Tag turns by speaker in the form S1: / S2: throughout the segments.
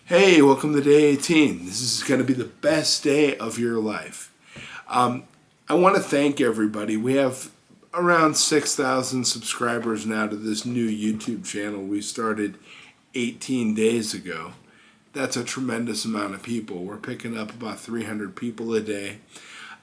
S1: Hey, welcome to day 18. This is going to be the best day of your life. I want to thank everybody. We have around 6,000 subscribers now to this new YouTube channel we started 18 days ago. That's a tremendous amount of people. We're picking up about 300 people a day.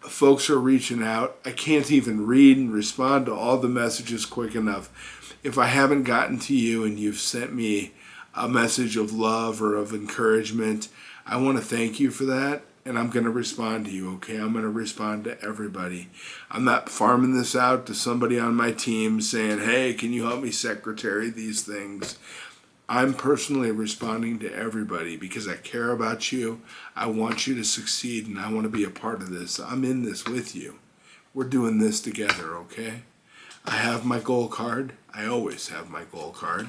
S1: Folks are reaching out. I can't even read and respond to all the messages quick enough. If I haven't gotten to you and you've sent me a message of love or of encouragement, I want to thank you for that, and I'm going to respond to you, okay? I'm going to respond to everybody. I'm not farming this out to somebody on my team saying, hey, can you help me secretary these things? I'm personally responding to everybody because I care about you. I want you to succeed, and I want to be a part of this. I'm in this with you. We're doing this together, okay? I have my goal card. I always have my goal card.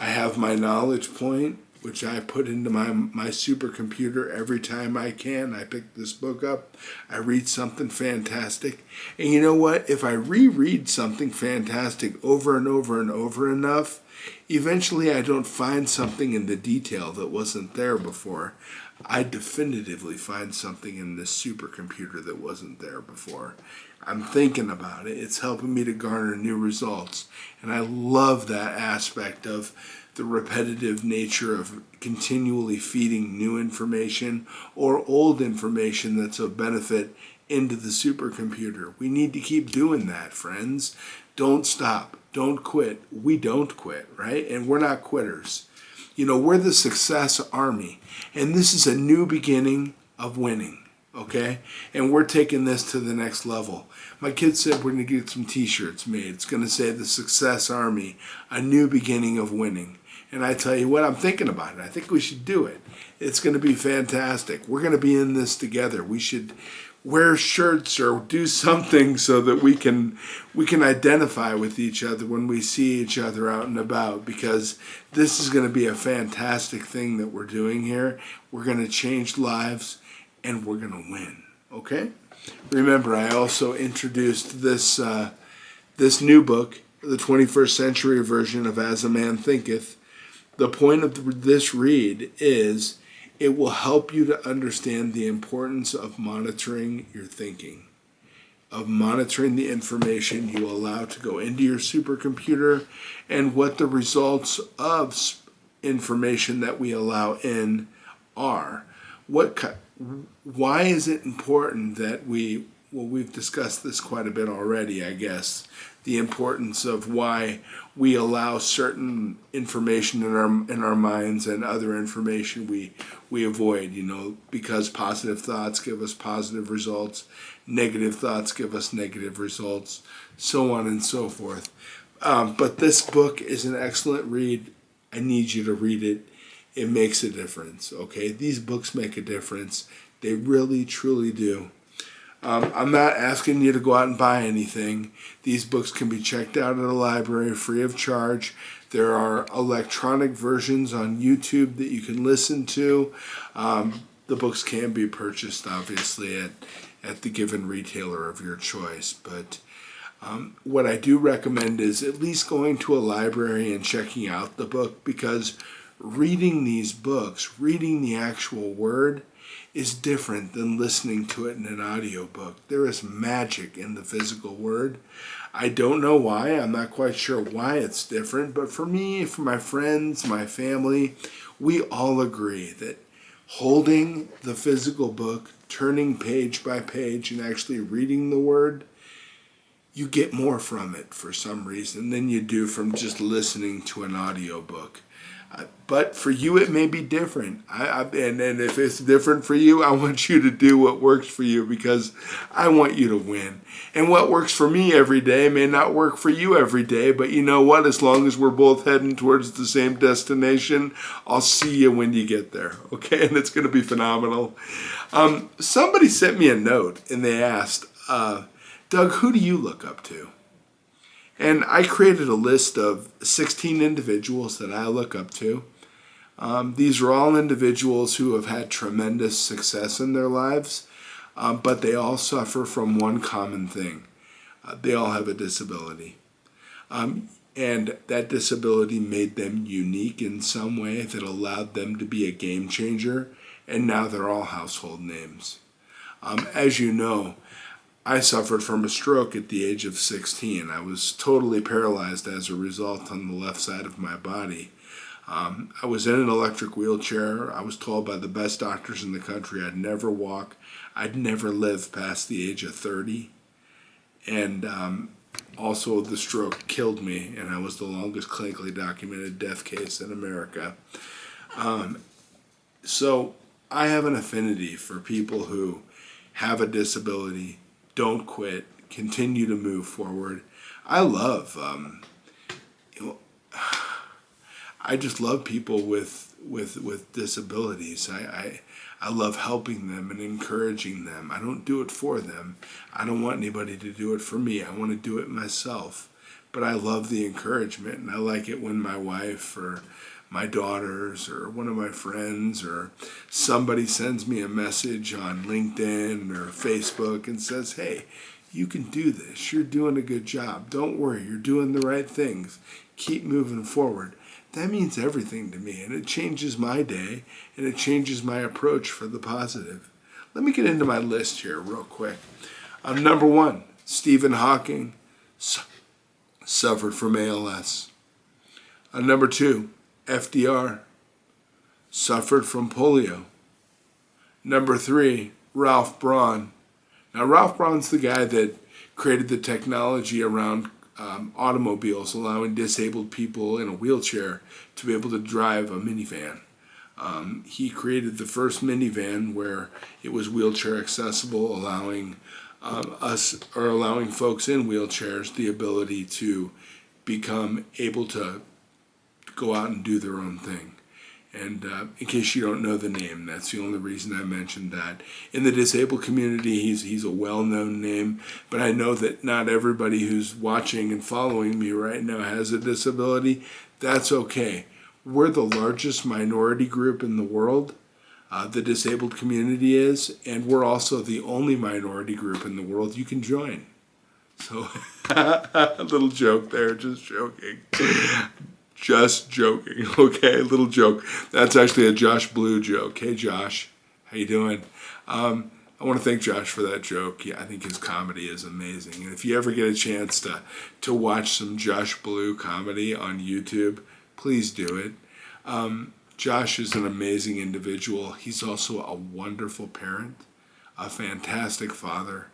S1: I have my knowledge point, which I put into my supercomputer every time I can. I pick this book up. I read something fantastic. And you know what? If I reread something fantastic over and over and over enough, eventually I don't find something in the detail that wasn't there before. I definitively find something in this supercomputer that wasn't there before. I'm thinking about it. It's helping me to garner new results. And I love that aspect of the repetitive nature of continually feeding new information or old information that's of benefit into the supercomputer. We need to keep doing that, friends. Don't stop. Don't quit. We don't quit, right? And we're not quitters. You know, we're the success army. And this is a new beginning of winning. Okay? And we're taking this to the next level. My kids said we're going to get some t-shirts made. It's going to say the Success Army, a new beginning of winning. And I tell you what, I'm thinking about it. I think we should do it. It's going to be fantastic. We're going to be in this together. We should wear shirts or do something so that we can identify with each other when we see each other out and about, because this is going to be a fantastic thing that we're doing here. We're going to change lives. And we're going to win, okay? Remember, I also introduced this new book, the 21st century version of As a Man Thinketh. The point of this read is it will help you to understand the importance of monitoring your thinking, of monitoring the information you allow to go into your supercomputer, and what the results of information that we allow in are. Why is it important that we've discussed this quite a bit already, I guess, the importance of why we allow certain information in our minds and other information we avoid, you know, because positive thoughts give us positive results, negative thoughts give us negative results, so on and so forth. But this book is an excellent read. I need you to read it. It makes a difference, okay? These books make a difference. They really, truly do. I'm not asking you to go out and buy anything. These books can be checked out at a library free of charge. There are electronic versions on YouTube that you can listen to. The books can be purchased, obviously, at the given retailer of your choice. But what I do recommend is at least going to a library and checking out the book, because reading these books, reading the actual word, is different than listening to it in an audiobook. There is magic in the physical word. I don't know why. I'm not quite sure why it's different. But for me, for my friends, my family, we all agree that holding the physical book, turning page by page, and actually reading the word, you get more from it for some reason than you do from just listening to an audiobook. But for you, it may be different. And if it's different for you, I want you to do what works for you, because I want you to win. And what works for me every day may not work for you every day. But you know what? As long as we're both heading towards the same destination, I'll see you when you get there. Okay? And it's going to be phenomenal. Somebody sent me a note and they asked, Doug, who do you look up to? And I created a list of 16 individuals that I look up to. These are all individuals who have had tremendous success in their lives, but they all suffer from one common thing. They all have a disability. And that disability made them unique in some way that allowed them to be a game changer. And now they're all household names. As you know, I suffered from a stroke at the age of 16. I was totally paralyzed as a result on the left side of my body. I was in an electric wheelchair. I was told by the best doctors in the country I'd never walk. I'd never live past the age of 30. And also the stroke killed me, and I was the longest clinically documented death case in America. So I have an affinity for people who have a disability, don't quit, continue to move forward. I love, I just love people with disabilities. I love helping them and encouraging them. I don't do it for them. I don't want anybody to do it for me. I want to do it myself. But I love the encouragement, and I like it when my wife or my daughters or one of my friends or somebody sends me a message on LinkedIn or Facebook and says, hey, you can do this. You're doing a good job. Don't worry. You're doing the right things. Keep moving forward. That means everything to me, and it changes my day, and it changes my approach for the positive. Let me get into my list here real quick. Number 1, Stephen Hawking suffered from ALS. Number 2, FDR suffered from polio. Number 3, Ralph Braun. Now, Ralph Braun's the guy that created the technology around automobiles, allowing disabled people in a wheelchair to be able to drive a minivan. He created the first minivan where it was wheelchair accessible, allowing allowing folks in wheelchairs the ability to become able to go out and do their own thing. And in case you don't know the name, that's the only reason I mentioned that. In the disabled community, he's a well-known name, but I know that not everybody who's watching and following me right now has a disability. That's okay. We're the largest minority group in the world, the disabled community is, and we're also the only minority group in the world you can join. So, a little joke there, just joking. Just joking, okay? A little joke. That's actually a Josh Blue joke. Hey, Josh, how you doing? I want to thank Josh for that joke. Yeah, I think his comedy is amazing. And if you ever get a chance to watch some Josh Blue comedy on YouTube, please do it. Josh is an amazing individual. He's also a wonderful parent, a fantastic father,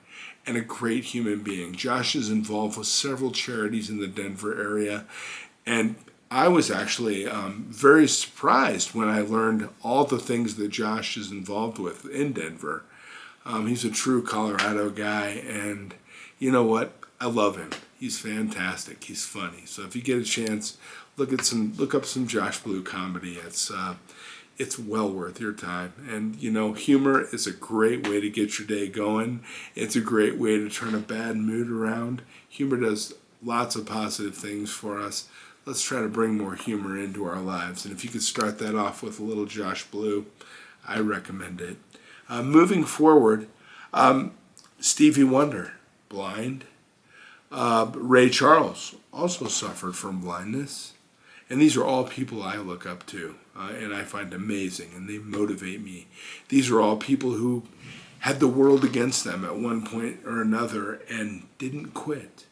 S1: and a great human being. Josh is involved with several charities in the Denver area, and I was actually very surprised when I learned all the things that Josh is involved with in Denver. He's a true Colorado guy, and you know what? I love him. He's fantastic. He's funny. So if you get a chance, look up some Josh Blue comedy. It's well worth your time. And you know, humor is a great way to get your day going. It's a great way to turn a bad mood around. Humor does lots of positive things for us. Let's try to bring more humor into our lives. And if you could start that off with a little Josh Blue, I recommend it. Moving forward, Stevie Wonder, blind. Ray Charles also suffered from blindness. And these are all people I look up to and I find amazing, and they motivate me. These are all people who had the world against them at one point or another and didn't quit,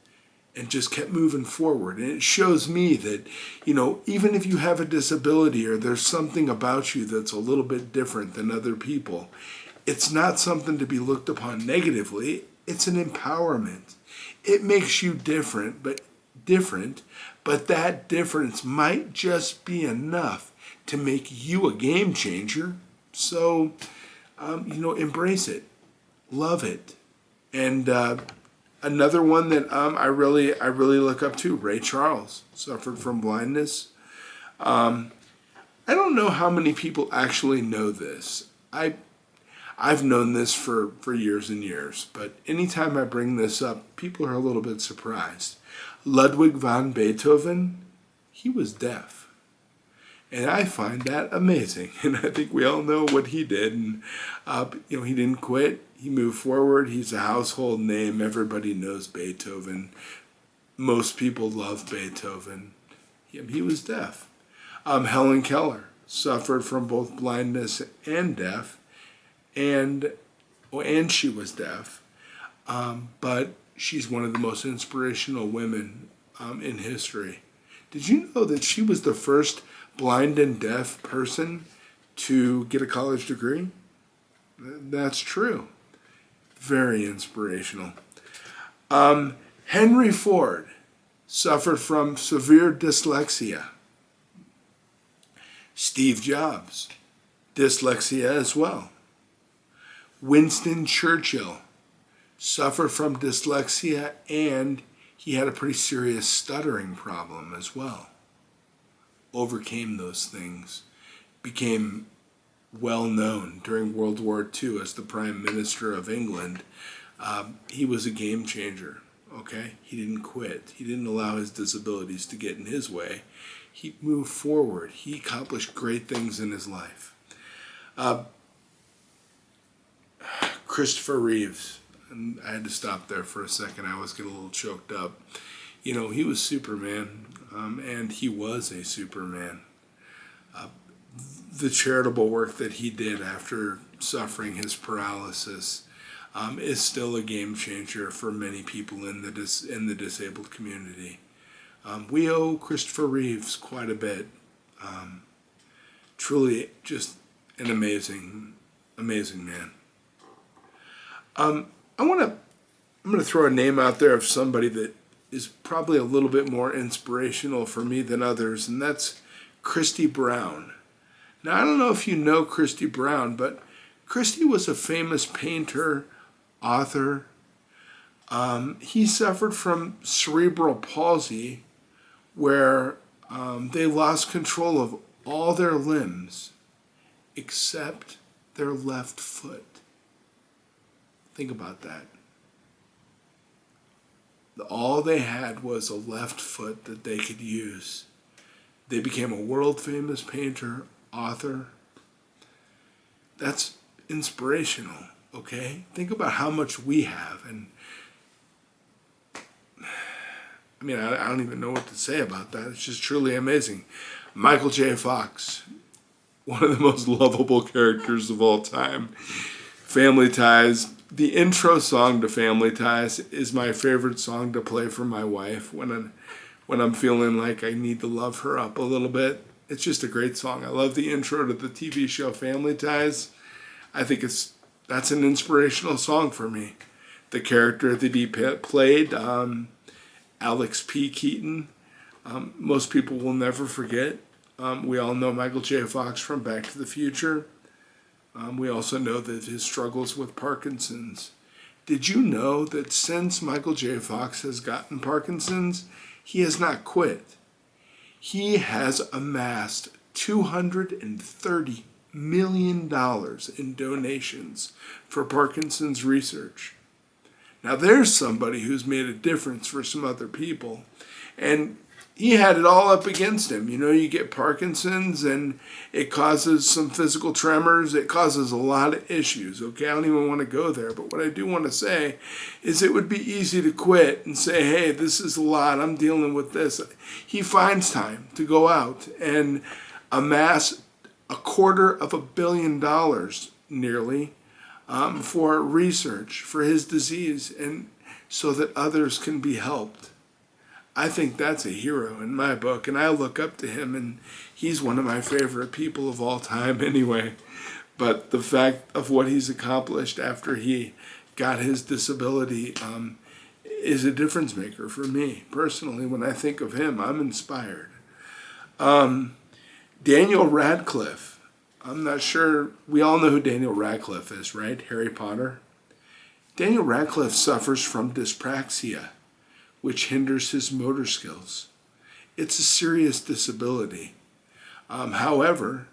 S1: and just kept moving forward. And it shows me that, you know, even if you have a disability or there's something about you that's a little bit different than other people, it's not something to be looked upon negatively. It's an empowerment. It makes you different, but that difference might just be enough to make you a game changer. So, embrace it, love it. And another one that I really look up to, Ray Charles, suffered from blindness. I don't know how many people actually know this. I've known this for years and years, but anytime I bring this up, people are a little bit surprised. Ludwig van Beethoven, he was deaf. And I find that amazing. And I think we all know what he did. And, he didn't quit. He moved forward. He's a household name. Everybody knows Beethoven. most people love Beethoven. He was deaf. Helen Keller suffered from both blindness and deaf, and she was deaf. But she's one of the most inspirational women in history. Did you know that she was the first blind and deaf person to get a college degree? That's true. Very inspirational. Henry Ford suffered from severe dyslexia. Steve Jobs, dyslexia as well. Winston Churchill suffered from dyslexia, and he had a pretty serious stuttering problem as well. Overcame those things, became well known during World War II as the Prime Minister of England. He was a game changer, okay? He didn't quit. He didn't allow his disabilities to get in his way. He moved forward. He accomplished great things in his life. Christopher Reeves. And I had to stop there for a second. I was getting a little choked up. You know, he was Superman, and he was a Superman. The charitable work that he did after suffering his paralysis is still a game changer for many people in the disabled community. We owe Christopher Reeves quite a bit. Truly, just an amazing man. I'm going to throw a name out there of somebody that is probably a little bit more inspirational for me than others, and that's Christy Brown. Now, I don't know if you know Christy Brown, but Christy was a famous painter, author. He suffered from cerebral palsy, where they lost control of all their limbs except their left foot. Think about that. All they had was a left foot that they could use. They became a world-famous painter, author. That's inspirational, okay? Think about how much we have. And I mean, I don't even know what to say about that. It's just truly amazing. Michael J. Fox, one of the most lovable characters of all time. Family Ties. The intro song to Family Ties is my favorite song to play for my wife when I'm feeling like I need to love her up a little bit. It's just a great song. I love the intro to the TV show Family Ties. I think that's an inspirational song for me. The character that he played, Alex P. Keaton, most people will never forget. We all know Michael J. Fox from Back to the Future. We also know that his struggles with Parkinson's. Did you know that since Michael J. Fox has gotten Parkinson's, he has not quit? He has amassed $230 million in donations for Parkinson's research. Now there's somebody who's made a difference for some other people, and he had it all up against him. You know, you get Parkinson's and it causes some physical tremors. It causes a lot of issues, okay? I don't even want to go there. But what I do want to say is it would be easy to quit and say, hey, this is a lot. I'm dealing with this. He finds time to go out and amass $250 million nearly for research for his disease and so that others can be helped. I think that's a hero in my book, and I look up to him, and he's one of my favorite people of all time anyway. But the fact of what he's accomplished after he got his disability is a difference maker for me. Personally, when I think of him, I'm inspired. Daniel Radcliffe. I'm not sure, we all know who Daniel Radcliffe is, right? Harry Potter. Daniel Radcliffe suffers from dyspraxia, which hinders his motor skills. It's a serious disability. However,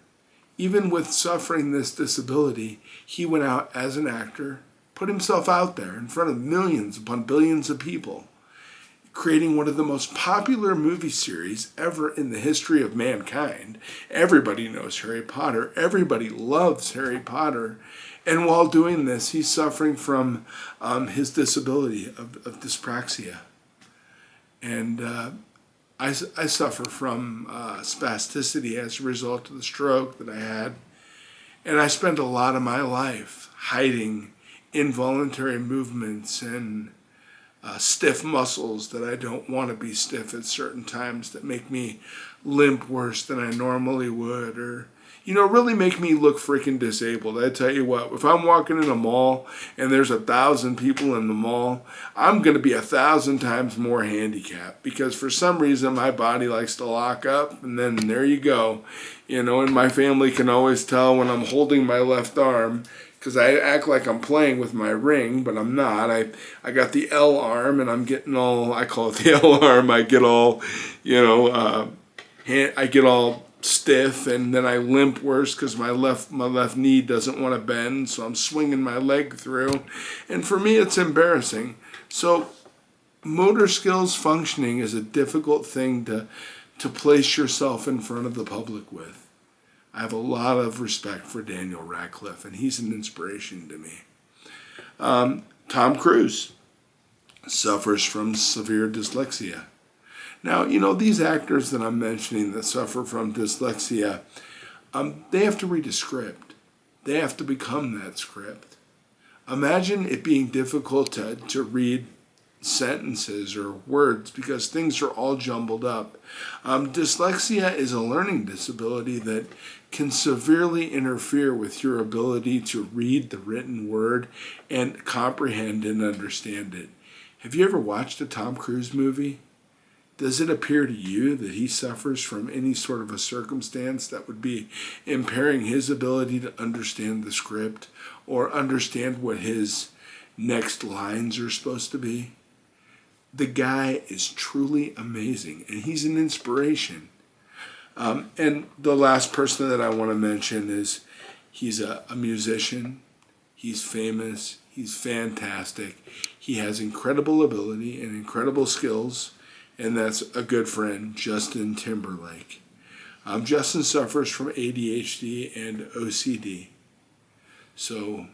S1: even with suffering this disability, he went out as an actor, put himself out there in front of millions upon billions of people, creating one of the most popular movie series ever in the history of mankind. Everybody knows Harry Potter. Everybody loves Harry Potter. And while doing this, he's suffering from his disability of dyspraxia. And I suffer from spasticity as a result of the stroke that I had. And I spent a lot of my life hiding involuntary movements and stiff muscles that I don't want to be stiff at certain times that make me limp worse than I normally would, or really make me look freaking disabled. I tell you what, if I'm walking in a mall and there's 1,000 people in the mall, I'm going to be 1,000 times more handicapped because for some reason my body likes to lock up, and then there you go. And my family can always tell when I'm holding my left arm because I act like I'm playing with my ring, but I'm not. I got the L arm and I'm getting all, I call it the L arm, I get all, I get all stiff, and then I limp worse because my left knee doesn't want to bend, so I'm swinging my leg through, and for me it's embarrassing. So motor skills functioning is a difficult thing to place yourself in front of the public with. I have a lot of respect for Daniel Radcliffe, and he's an inspiration to me. Tom Cruise suffers from severe dyslexia. Now, these actors that I'm mentioning that suffer from dyslexia, they have to read a script. They have to become that script. Imagine it being difficult to read sentences or words because things are all jumbled up. Dyslexia is a learning disability that can severely interfere with your ability to read the written word and comprehend and understand it. Have you ever watched a Tom Cruise movie? Does it appear to you that he suffers from any sort of a circumstance that would be impairing his ability to understand the script or understand what his next lines are supposed to be? The guy is truly amazing, and he's an inspiration. And the last person that I want to mention is he's a musician. He's famous. He's fantastic. He has incredible ability and incredible skills, and that's a good friend, Justin Timberlake. Justin suffers from ADHD and OCD. So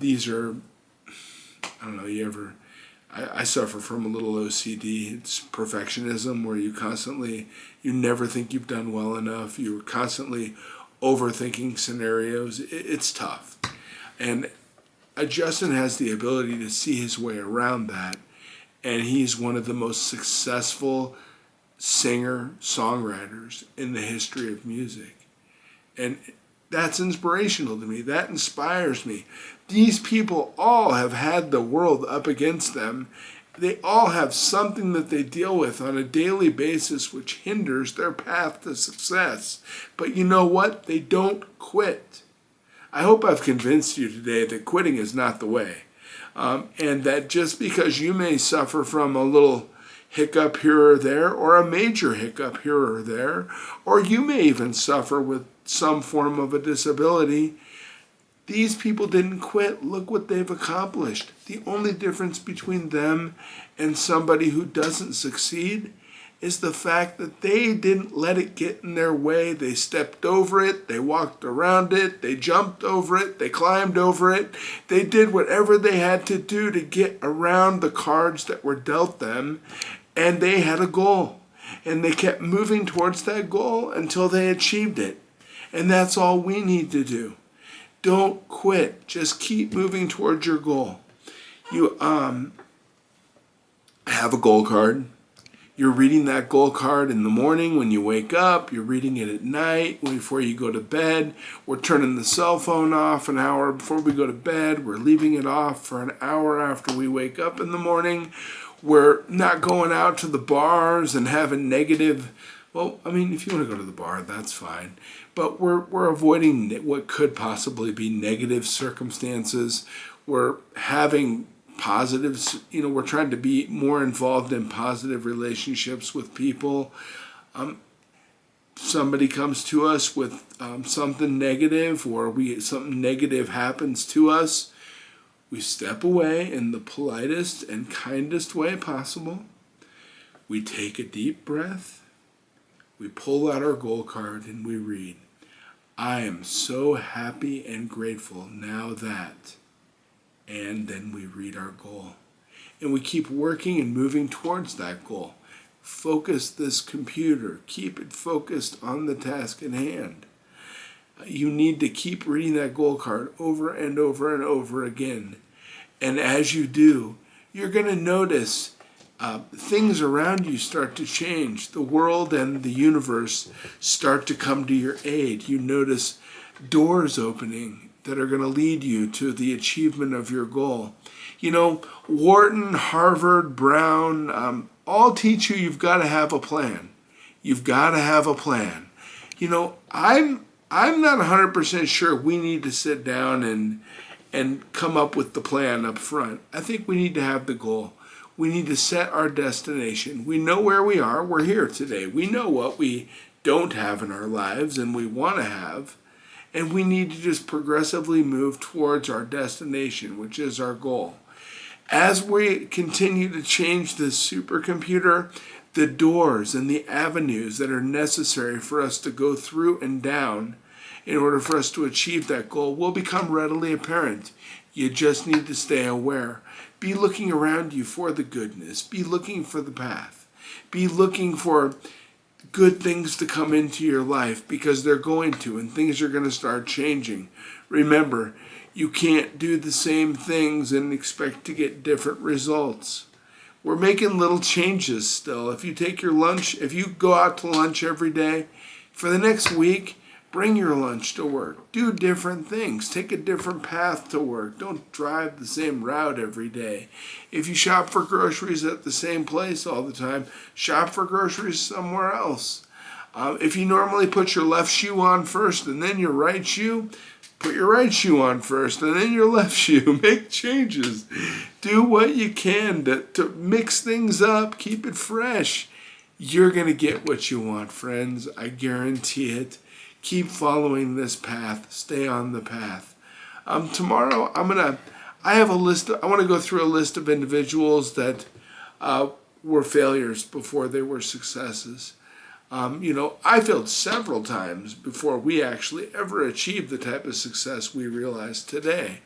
S1: these are, I don't know, I suffer from a little OCD. It's perfectionism where you never think you've done well enough. You're constantly overthinking scenarios. It's tough. And Justin has the ability to see his way around that. And he's one of the most successful singer-songwriters in the history of music. And that's inspirational to me. That inspires me. These people all have had the world up against them. They all have something that they deal with on a daily basis which hinders their path to success. But you know what? They don't quit. I hope I've convinced you today that quitting is not the way. And that just because you may suffer from a little hiccup here or there, or a major hiccup here or there, or you may even suffer with some form of a disability, these people didn't quit. Look what they've accomplished. The only difference between them and somebody who doesn't succeed is the fact that they didn't let it get in their way. They stepped over it, they walked around it, they jumped over it, they climbed over it. They did whatever they had to do to get around the cards that were dealt them, and they had a goal. And they kept moving towards that goal until they achieved it. And that's all we need to do. Don't quit. Just keep moving towards your goal. You have a goal card. You're reading that goal card in the morning when you wake up. You're reading it at night before you go to bed. We're turning the cell phone off an hour before we go to bed. We're leaving it off for an hour after we wake up in the morning. We're not going out to the bars and having negative, if you want to go to the bar, that's fine. But we're avoiding what could possibly be negative circumstances. We're having positives, we're trying to be more involved in positive relationships with people. Somebody comes to us with something negative, or something negative happens to us, we step away in the politest and kindest way possible. We take a deep breath. We pull out our goal card and we read, I am so happy and grateful now that, and then we read our goal. and we keep working and moving towards that goal. Focus this computer. Keep it focused on the task at hand. You need to keep reading that goal card over and over and over again. And as you do, you're going to notice things around you start to change. The world and the universe start to come to your aid. You notice doors opening that are going to lead you to the achievement of your goal. You know, Wharton, Harvard, Brown, all teach you you've got to have a plan. You've got to have a plan. You know, I'm not 100% sure we need to sit down and come up with the plan up front. I think we need to have the goal. We need to set our destination. We know where we are. We're here today. We know what we don't have in our lives and we want to have. And we need to just progressively move towards our destination, which is our goal. As we continue to change this supercomputer, the doors and the avenues that are necessary for us to go through and down in order for us to achieve that goal will become readily apparent. You just need to stay aware. Be looking around you for the goodness. Be looking for the path. Be looking for good things to come into your life, because they're going to, and things are going to start changing. Remember, you can't do the same things and expect to get different results. We're making little changes still. If you take your lunch, if you go out to lunch every day, for the next week, bring your lunch to work. Do different things. Take a different path to work. Don't drive the same route every day. If you shop for groceries at the same place all the time, shop for groceries somewhere else. If you normally put your left shoe on first and then your right shoe, put your right shoe on first and then your left shoe. Make changes. Do what you can to mix things up. Keep it fresh. You're going to get what you want, friends. I guarantee it. Keep following this path. Stay on the path. Tomorrow, I want to go through a list of individuals that were failures before they were successes. I failed several times before we actually ever achieved the type of success we realize today.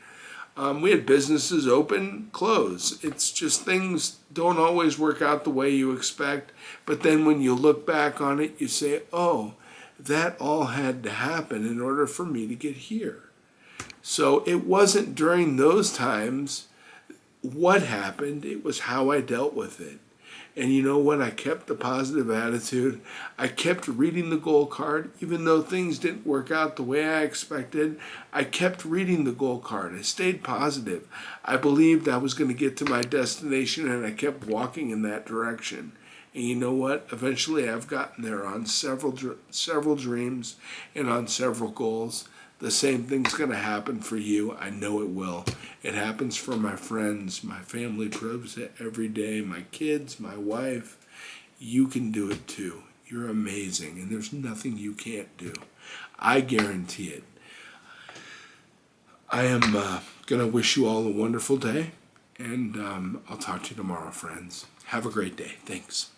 S1: We had businesses open, close. It's just things don't always work out the way you expect. But then when you look back on it, you say, oh, that all had to happen in order for me to get here. So it wasn't during those times what happened, it was how I dealt with it. And you know what? I kept the positive attitude. I kept reading the goal card, even though things didn't work out the way I expected. I kept reading the goal card. I stayed positive. I believed I was going to get to my destination, and I kept walking in that direction. And you know what? Eventually I've gotten there on several dreams and on several goals. The same thing's going to happen for you. I know it will. It happens for my friends. My family proves it every day. My kids, my wife. You can do it too. You're amazing, and there's nothing you can't do. I guarantee it. I am going to wish you all a wonderful day, and I'll talk to you tomorrow, friends. Have a great day. Thanks.